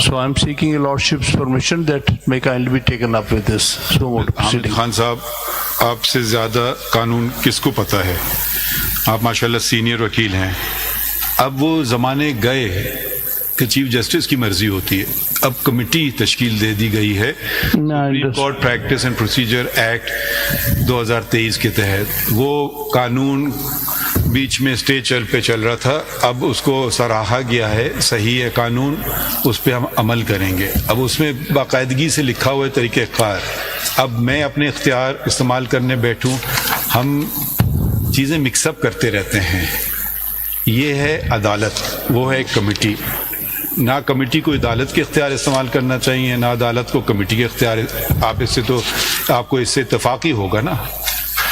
So I'm seeking your lordship's permission that may kindly be taken up with this suo motu Hamid proceeding. Khan صاحب، آپ سے زیادہ قانون کس کو پتہ ہے؟ آپ ماشاءاللہ سینئر وکیل ہیں. اب وہ زمانے گئے کہ چیف جسٹس کی مرضی ہوتی ہے. اب کمیٹی تشکیل دے دی گئی ہے supreme court practice and procedure act 2023 کے تحت. وہ قانون بیچ میں اسٹے پہ چل رہا تھا، اب اس کو سراہا گیا ہے، صحیح ہے قانون، اس پہ ہم عمل کریں گے. اب اس میں باقاعدگی سے لکھا ہوا ہے طریقہ کار. اب میں اپنے اختیار استعمال کرنے بیٹھوں، ہم چیزیں مکس اپ کرتے رہتے ہیں. یہ ہے عدالت، وہ ہے ایک کمیٹی. نہ کمیٹی کو عدالت کے اختیار استعمال کرنا چاہیے، نہ عدالت کو کمیٹی کے اختیار. آپ کو اس سے اتفاق ہی ہوگا نا.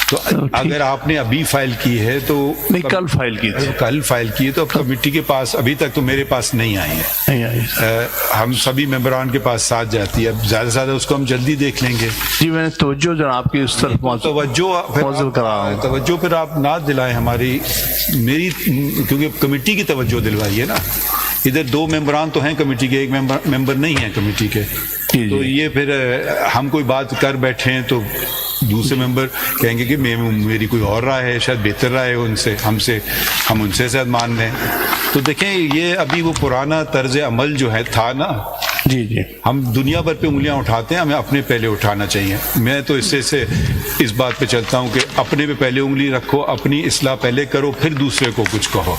تو اگر آپ نے ابھی فائل کی ہے تو نہیں، کل فائل کی تھی. کل فائل کی ہے تو اب کمیٹی کے پاس ابھی تک تو میرے پاس نہیں آئی ہے. نہیں آئی. ہم سبھی ممبران کے پاس ساتھ جاتی ہے. اب زیادہ سے زیادہ اس کو ہم جلدی دیکھ لیں گے. جی میں نے توجہ جناب کی اس طرف موصول کرا رہا ہوں. توجہ پھر آپ نہ دلائیں میری، کیونکہ کمیٹی کی توجہ دلوائی ہے نا. ادھر 2 ممبران تو ہیں کمیٹی کے، ایک ممبر نہیں ہے کمیٹی کے. تو یہ پھر ہم کوئی بات کر بیٹھے ہیں تو دوسرے ممبر کہیں گے کہ میری کوئی اور رائے ہے، شاید بہتر رائے ہو ہم ان سے شاید مان لیں. تو دیکھیں یہ ابھی وہ پرانا طرز عمل جو ہے تھا نا. جی جی، ہم دنیا بھر پہ انگلیاں اٹھاتے ہیں، ہمیں اپنے پہلے اٹھانا چاہیے. میں تو اس بات پہ چلتا ہوں کہ اپنے پہ پہلے انگلی رکھو، اپنی اصلاح پہلے کرو، پھر دوسرے کو کچھ کہو.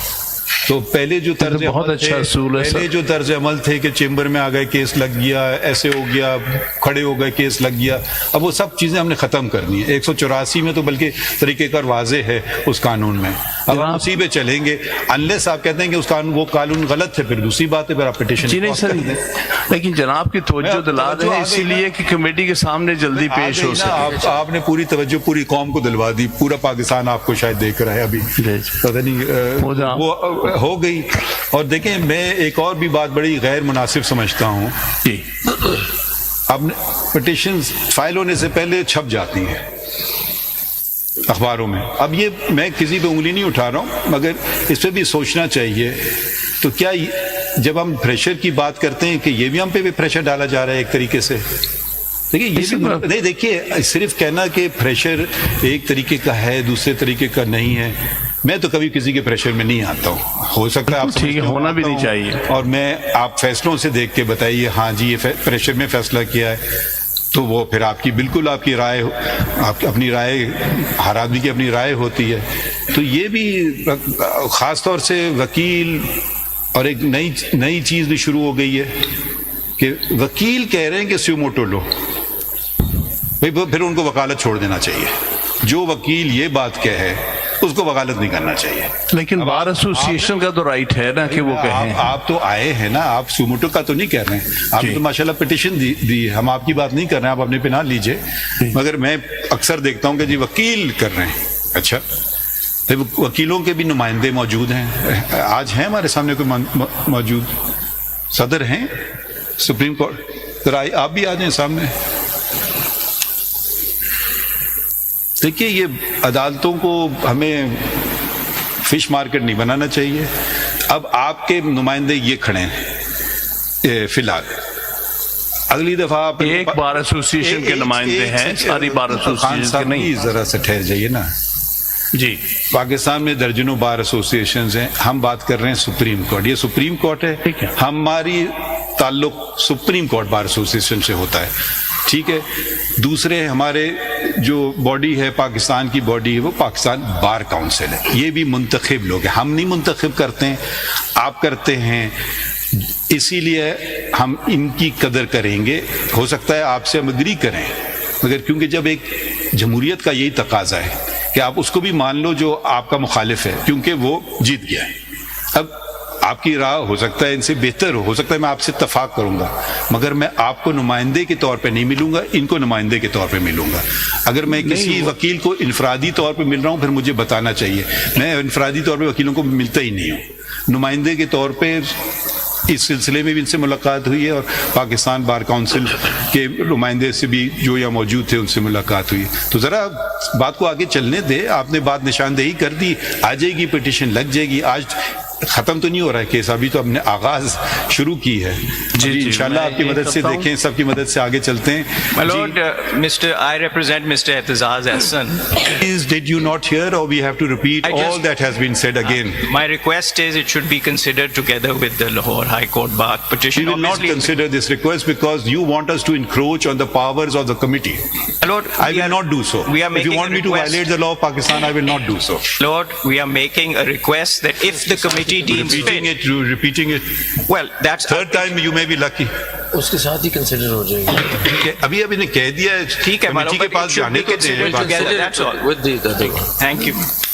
تو پہلے جو طرز عمل تھے کہ چیمبر میں آ گئے کیس لگ گیا، ایسے ہو گیا، کھڑے ہو گئے کیس لگ گیا، اب وہ سب چیزیں ہم نے ختم کرنی ہے. 184 میں تو بلکہ طریقہ کار واضح ہے اس قانون میں. اب ہم اسی پہ چلیں گے. انلیس آپ کہتے ہیں کہ وہ قانون غلط ہے، پھر دوسری بات ہے، پھر آپ پٹیشن. جی نہیں سر، لیکن جناب کی توجہ دلا رہے ہیں اسی لیے کہ کمیٹی کے سامنے جلدی پیش ہو سکے. آپ نے پوری توجہ پوری قوم کو دلوا دی. پورا پاکستان آپ کو شاید دیکھ رہا ہے ابھی، پتہ نہیں وہ ہو گئی. اور دیکھیں میں ایک اور بھی بات بڑی غیر مناسب سمجھتا ہوں. اب پٹیشن فائل ہونے سے پہلے چھپ جاتی ہیں اخباروں میں. اب یہ میں کسی پہ انگلی نہیں اٹھا رہا ہوں، مگر اس پہ بھی سوچنا چاہیے. تو کیا جب ہم پریشر کی بات کرتے ہیں کہ یہ بھی ہم پہ بھی پریشر ڈالا جا رہا ہے ایک طریقے سے؟ دیکھیے یہ بھی نہیں، دیکھیے صرف کہنا کہ پریشر ایک طریقے کا ہے دوسرے طریقے کا نہیں ہے. میں تو کبھی کسی کے پریشر میں نہیں آتا ہوں. ہو سکتا ہے آپ ٹھیک ہے، ہونا بھی نہیں چاہیے. اور میں آپ فیصلوں سے دیکھ کے بتائیے ہاں جی یہ پریشر میں فیصلہ کیا ہے، تو وہ پھر آپ کی بالکل آپ کی رائے، آپ اپنی رائے، ہر آدمی کی اپنی رائے ہوتی ہے. تو یہ بھی خاص طور سے وکیل، اور ایک نئی چیز بھی شروع ہو گئی ہے کہ وکیل کہہ رہے ہیں کہ سیو موٹو لو، پھر ان کو وکالت چھوڑ دینا چاہیے. جو وکیل یہ بات کہے اس کو وکالت نہیں کرنا چاہیے. لیکن بار ایسوسیشن کا تو رائٹ ہے نا کہ وہ کہیں. آپ تو آئے ہیں نا، آپ سوموٹو کا تو نہیں کہہ رہے ہیں. آپ نے تو ماشاءاللہ پٹیشن دی، ہم آپ کی بات نہیں کر رہے ہیں، آپ اپنے پہ نہ لیجئے. مگر میں اکثر دیکھتا ہوں کہ جی وکیل کر رہے ہیں. اچھا، وکیلوں کے بھی نمائندے موجود ہیں. آج ہیں ہمارے سامنے کوئی موجود؟ صدر ہیں سپریم کورٹ، ذرا آپ بھی آ جائیں سامنے. دیکھیے یہ عدالتوں کو ہمیں فش مارکیٹ نہیں بنانا چاہیے. اب آپ کے نمائندے یہ کھڑے ہیں فی الحال. اگلی دفعہ آپ ایک بار ایسوسیشن کے نمائندے ہیں، ساری بار ایسوسیشن کے نہیں. ذرا سے ٹھہر جائیے نا. جی، پاکستان میں درجنوں بار ایسوسیشنز ہیں. ہم بات کر رہے ہیں سپریم کورٹ. یہ سپریم کورٹ ہے، ہماری تعلق سپریم کورٹ بار ایسوسیشن سے ہوتا ہے. ٹھیک ہے. دوسرے ہمارے جو باڈی ہے پاکستان کی باڈی ہے وہ پاکستان بار کاؤنسل ہے. یہ بھی منتخب لوگ ہیں، ہم نہیں منتخب کرتے ہیں، آپ کرتے ہیں. اسی لیے ہم ان کی قدر کریں گے. ہو سکتا ہے آپ سے ہم اگری کریں، مگر کیونکہ جب ایک جمہوریت کا یہی تقاضا ہے کہ آپ اس کو بھی مان لو جو آپ کا مخالف ہے، کیونکہ وہ جیت گیا ہے. اب آپ کی راہ ہو سکتا ہے ان سے بہتر ہو سکتا ہے میں آپ سے اتفاق کروں گا، مگر میں آپ کو نمائندے کے طور پہ نہیں ملوں گا، ان کو نمائندے کے طور پہ ملوں گا. اگر میں کسی وکیل کو انفرادی طور پہ مل رہا ہوں پھر مجھے بتانا چاہیے. میں انفرادی طور پہ وکیلوں کو ملتا ہی نہیں ہوں. نمائندے کے طور پہ اس سلسلے میں بھی ان سے ملاقات ہوئی ہے، اور پاکستان بار کونسل کے نمائندے سے بھی جو یہاں موجود تھے ان سے ملاقات ہوئی. تو ذرا بات کو آگے چلنے دے. آپ نے بات نشاندہی کر دی، آ جائے گی پٹیشن، لگ جائے گی. آج ختم تو نہیں ہو رہا ہے کیس, ابھی تو ہم نے آغاز شروع کی ہے. جی جی انشاءاللہ آپ کی مدد سے دیکھیں, سب کی مدد سے آگے چلتے ہیں. My Lord, I represent Mr. Ehtizaz Ahsan. Please, did you not hear, or we have to repeat all that has been said again? My request is it should be considered together with the Lahore High Court Bar We petition. will not Obviously, consider this request because you want us to encroach on the powers of the committee. My Lord, I will not do so. We are If you making want a me to request. violate the law of Pakistan, I will not do so. Lord, we are making a request that if the committee deems Repeating it. well, that's Third time you may be lucky. اس کے ساتھ ہی consider ہو جائے گی. ابھی نے کہہ دیا ہے ٹھیک ہے, کمیٹی کے پاس جانے تو دیں. together. That's all. With the Thank you.